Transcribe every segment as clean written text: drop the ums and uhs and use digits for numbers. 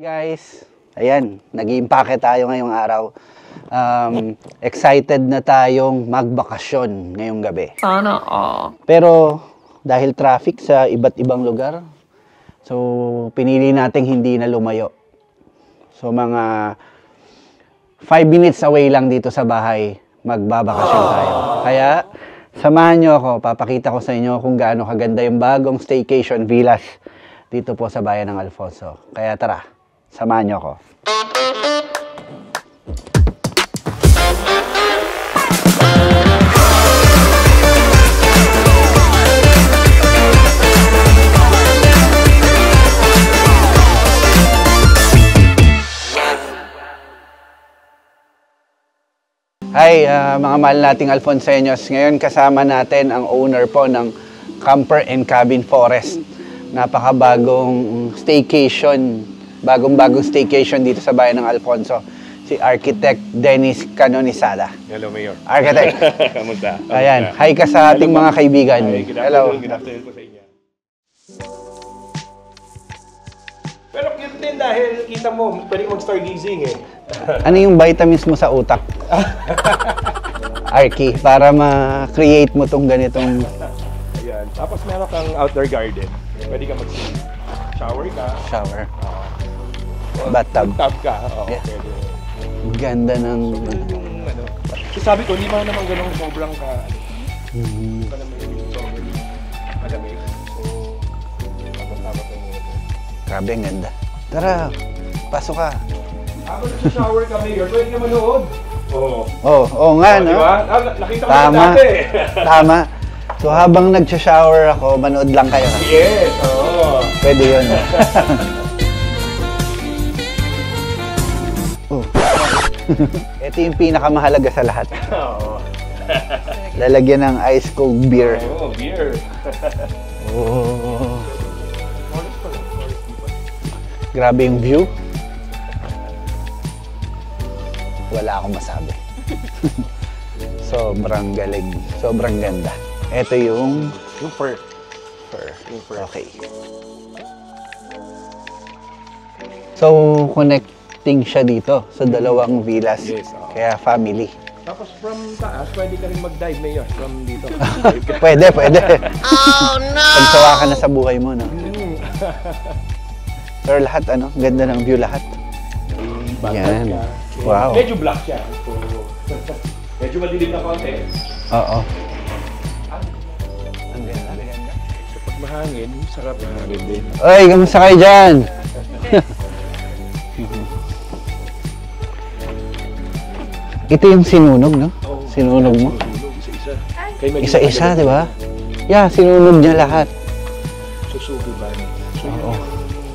Guys, ayan, nag-iimpake tayo ngayong araw. Excited na tayong magbakasyon ngayong gabi. Sana Pero dahil traffic sa iba't ibang lugar, so pinili nating hindi na lumayo. So mga 5 minutes away lang dito sa bahay, magbabakasyon tayo. Kaya samahan nyo ako, papakita ko sa inyo kung gaano kaganda yung bagong staycation villas dito po sa bayan ng Alfonso. Kaya tara, samahan nyo ako. Hi, mga mahal nating Alfonseños. Ngayon kasama natin ang owner po ng Camper and Cabin Forest. Napakabagong staycation, bagong-bagong staycation dito sa bayan ng Alfonso. Si Architect Dennis Canonisada. Hello, Mayor. Architect. Kamusta? Ayan, hi ka sa ating mga kaibigan. Hi, Hello. Good afternoon po sa inyo. Pero cute din dahil kita mo, pwede ka mag-stargazing eh. Ano yung vitamins mo sa utak? Arky, para ma-create mo tong ganitong... Ayan. Tapos meron kang outdoor garden. Pwede ka mag-swim. Shower ka. Shower. Bathtub. Tub ka. Oo, Yeah. pwede. Ganda ng... Yung ano. So sabi ko, hindi mo naman ganun sobrang ka... Hindi pa naman yung sobrang malamig. So, tapos-tapos yung Grabe, ang ganda. Tara, pasok ka. habang nasa-shower ka, Mayor, pwede ka manood. Oo. Oo nga, no? Diba? Nakita ko na Tama. dati. Tama. So habang nag-shower ako, manood lang kayo. Yes, oo. Pwede yun. Oh. Ito yung pinakamahalaga sa lahat. Oo. Lalagyan ng ice cold beer. Oo, beer. Oh. Grabe yung view. Wala akong masabi. Sobrang galing. Sobrang ganda. Ito yung Yung fur. fur. Yung fur. Okay. So, connecting siya dito sa dalawang villas. Yes, oo. Kaya family. Tapos from taas, pwede ka rin mag-dive, Mayor. From dito. Pwede, pwede. Oh, no! Pagsawa ka na sa buhay mo, no? Pero lahat, ano? Ganda ng view lahat. Yan. Wow. Medyo black siya. So, medyo madilim na konti. Oo. Ang ganda. So, pag mahangin, sarap mahangin din. Oy, kamusta kayo dyan? Ito yung sinunog, no? Sinunog mo. Isa-isa. Isa-isa, di ba? Yeah, sinunog niya lahat. Susugiban. So, yung,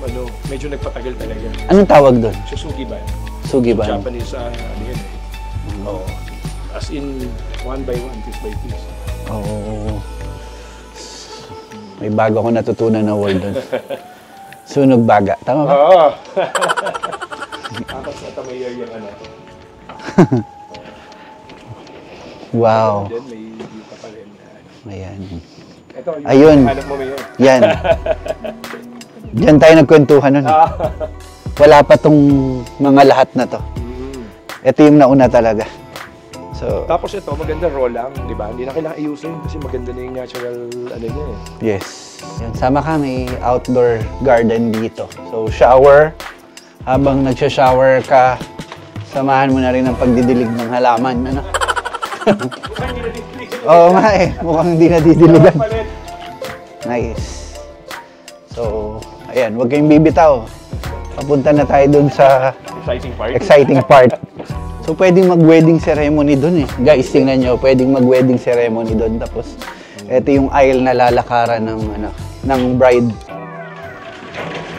ano, medyo nagpatagal talaga. Anong tawag doon? Susugiban. Sugiban. Japanese, ano yun eh. Oo. As in, one by one, piece by piece. Oo. May bago ko natutunan na word doon. Sunog baga. Tama ba? Oo. Tapos ito Mayor yung ano. Wow. Then may dito pa rin. Ayan. Ito, yung Ayun. hanap mo Mayor. Yan. Diyan tayo nagkwentuhan nun. Wala pa tong mga lahat na to. Ito yung nauna talaga. So, Tapos ito, maganda raw lang, di ba? Hindi na kailangan ayusin kasi maganda na yung natural, ano niya eh. yes. Yan, sama ka, may outdoor garden dito. So, shower. Habang nagsha-shower ka, samahan mo na rin ang pagdidilig ng halaman. Ano? Oo nga eh. Mukhang hindi nadidiligan. Nice. So, ayan. Huwag kayong bibitaw. Papunta na tayo dun sa Exciting part. exciting part. So, pwedeng mag-wedding ceremony dun eh. Guys, tingnan nyo. Pwedeng mag-wedding ceremony dun. Tapos, ito yung aisle na lalakaran ng, ano, ng bride.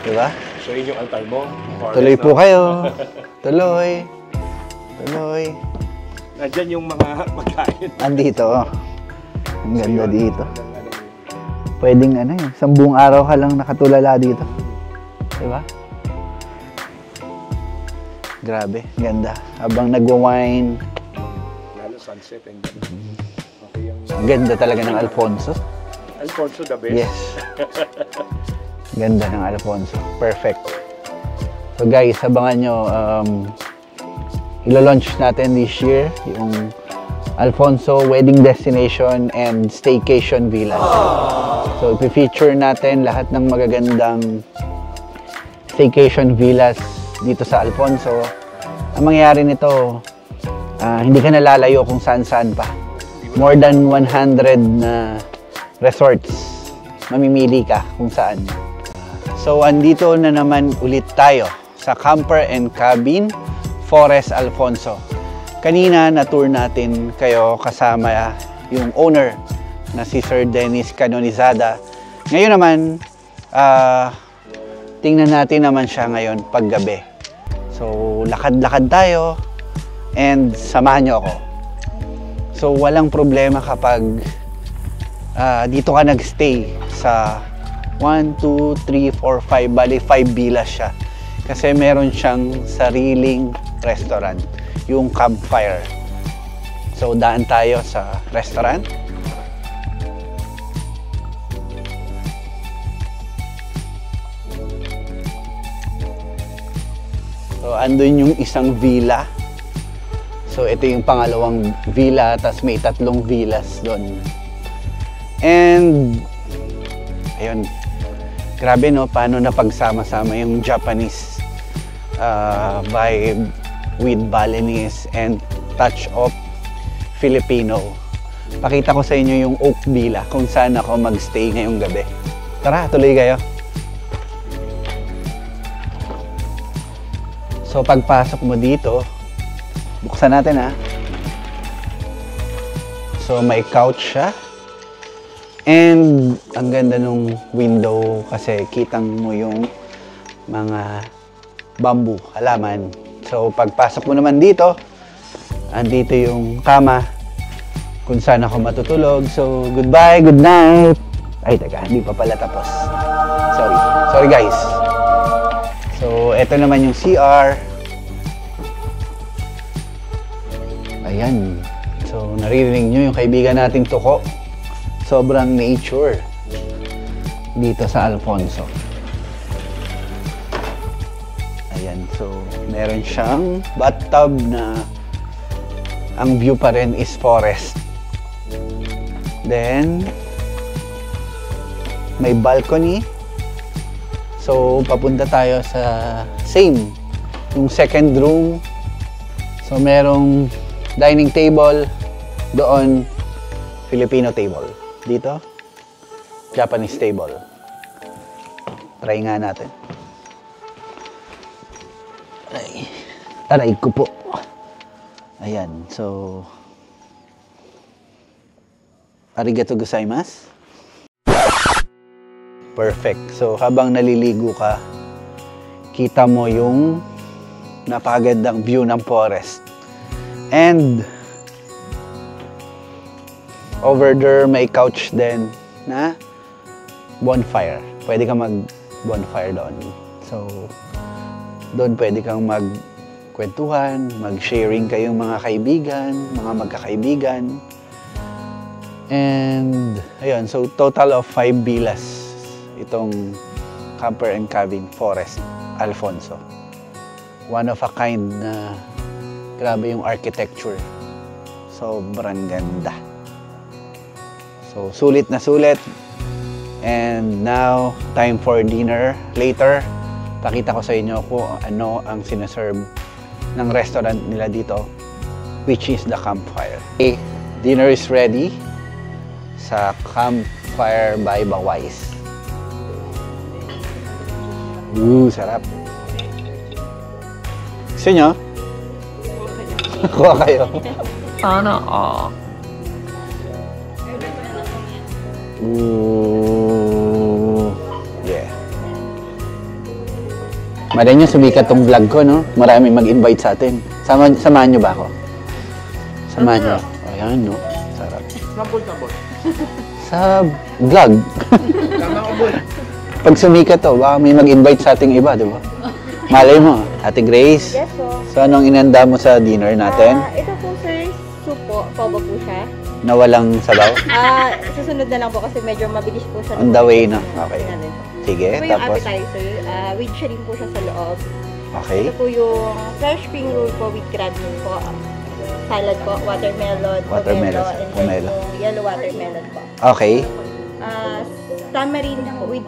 Diba? So yun yung altar mo. Tuloy po kayo. Tuloy. Tuloy. Nandyan yung mga pagkain. Andito. Oh. Ang ganda So, yun, dito. ano, Pwedeng ano eh. 10 araw ka lang nakatulala dito. Diba? Grabe. Ganda. Habang nagwa-wine. lalo sunset and then, okay yung Ganda talaga ng Alfonso. Alfonso the best. Yes. Ganda ng Alfonso. Perfect. So guys, abangan nyo, ilo-launch natin this year yung Alfonso Wedding Destination and Staycation Villas. So i-feature natin lahat ng magagandang staycation villas dito sa Alfonso. Ang mangyayari nito, hindi ka nalalayo kung saan-saan pa. More than 100 na resorts. Mamimili ka kung saan. So andito na naman ulit tayo sa Camper and Cabin Forest Alfonso. Kanina na-tour natin kayo kasama yung owner na si Sir Dennis Canonizada. Ngayon naman, tingnan natin naman siya ngayon paggabi. So, lakad-lakad tayo and samahan nyo ako. So, walang problema kapag dito ka nagstay sa 1, 2, 3, 4, 5, bali 5 villas siya. Kasi meron siyang sariling restaurant, yung Campfire. So, daan tayo sa restaurant. So, andun yung isang villa. So, ito yung pangalawang villa, tas may 3 villas doon. And, ayun, grabe no, paano napagsama-sama yung Japanese vibe with Balinese and touch of Filipino. Pakita ko sa inyo yung Oak Villa kung saan ako magstay ngayong gabi. Tara, tuloy kayo. So pagpasok mo dito, buksan natin ha. So may couch siya. And ang ganda nung window kasi kitang mo yung mga bamboo, halaman. So pagpasok mo naman dito, andito yung kama kung saan ako matutulog. So goodbye, good night. Ay teka, hindi pa pala tapos. Sorry guys. So eto naman yung CR. Ayan. So naririnig nyo yung kaibigan nating Tuko. Sobrang nature dito sa Alfonso. Ayan, so meron siyang bathtub na ang view pa rin is forest. Then may balcony. So papunta tayo sa same, yung second room. So merong dining table doon, Filipino table. Dito, Japanese table. Try nga natin. Aray ko po. Ayan, so arigato gozaimasu. Perfect. So habang naliligo ka, kita mo yung napakagandang view ng forest. And over there may couch din na bonfire. Pwede kang mag-bonfire doon. So doon pwede kang magkwentuhan, mag-sharing kayong mga kaibigan, mga magkakaibigan. And ayun, so total of 5 villas itong Camper and Cabin Forest Alfonso. One of a kind na grabe yung architecture. Sobrang ganda. So sulit na sulit. And now, time for dinner. Later, pakita ko sa inyo kung ano ang sinaserve ng restaurant nila dito, which is the Campfire. Okay, dinner is ready sa Campfire by Bawais. Sarap. Gusto nyo? Kuha kayo. Sana Yeah. Marin nyo, sumikat tong vlog ko, no? Marami mag-invite sa atin. Samahan nyo ba ako? Samahan nyo. Ayan, no? Sarap. Nabol. Sa vlog. Tama ko, boy. Pag sumikat to, baka may mag-invite sa ating iba, di ba? Malay mo, Ate Grace. Yes po. So, anong inanda mo sa dinner natin? Ito po sir, soup po. Pobo po siya. Na walang sabaw? Susunod na lang po kasi medyo mabilis po siya. On the way na. Okay. Natin po. Sige, Ito po yung tapos? appetizer. With shrimp po siya sa loob. Okay. Ito po yung fresh spring roll po with crab meat po. Salad po, watermelon, Watermelon, pomelo, and pomelo. then yung yellow watermelon po. Okay. Tamarind po with,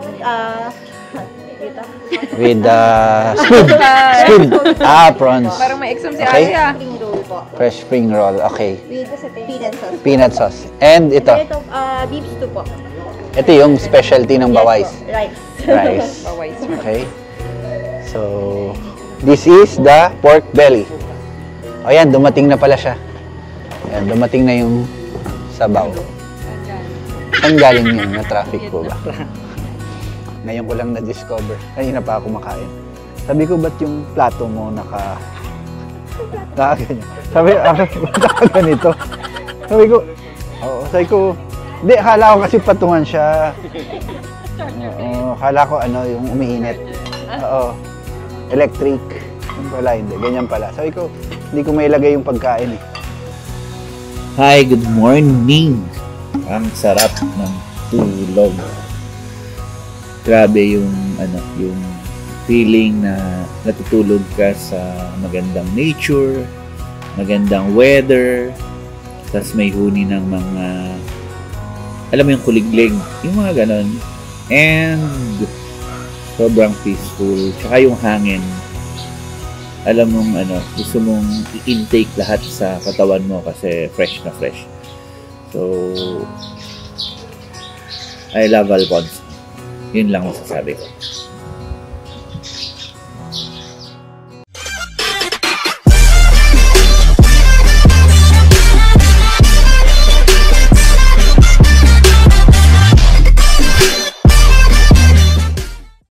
dito. With squid. Squid. Prawns. Parang may exam si Okay. Aya. Spring roll po. Fresh spring roll. Okay. With peanut sauce. Peanut sauce. And And ito. then ito, beef stew po. Ito yung specialty ng Bawais. Yes po, rice. Rice. Bawais. Okay. So, this is the pork belly. O yan, dumating na pala siya. Ayan, dumating na yung sabaw. Saan galing yun? Na-traffic po ba? Ngayon ko lang na-discover. Kanina pa ako makain. Sabi ko, ba't yung plato mo nakaganyan? Sabi, ba't nakaganito? Sabi ko, hindi, akala ko kasi patungan siya. Oo, akala ko yung umiinit. Oo, electric. Yung pala, hindi. Ganyan pala. Sabi ko, hindi ko mailagay yung pagkain eh. Hi, good morning. Ang sarap ng tulog. Grabe yung yung feeling na natutulog ka sa magandang nature, magandang weather, tas may huni ng mga alam mo yung kuliglig, yung mga ganon. And sobrang peaceful, tsaka yung hangin. Alam mong gusto mong i-intake lahat sa katawan mo kasi fresh na fresh. So, I love Alphonse. Yun lang masasabi ko.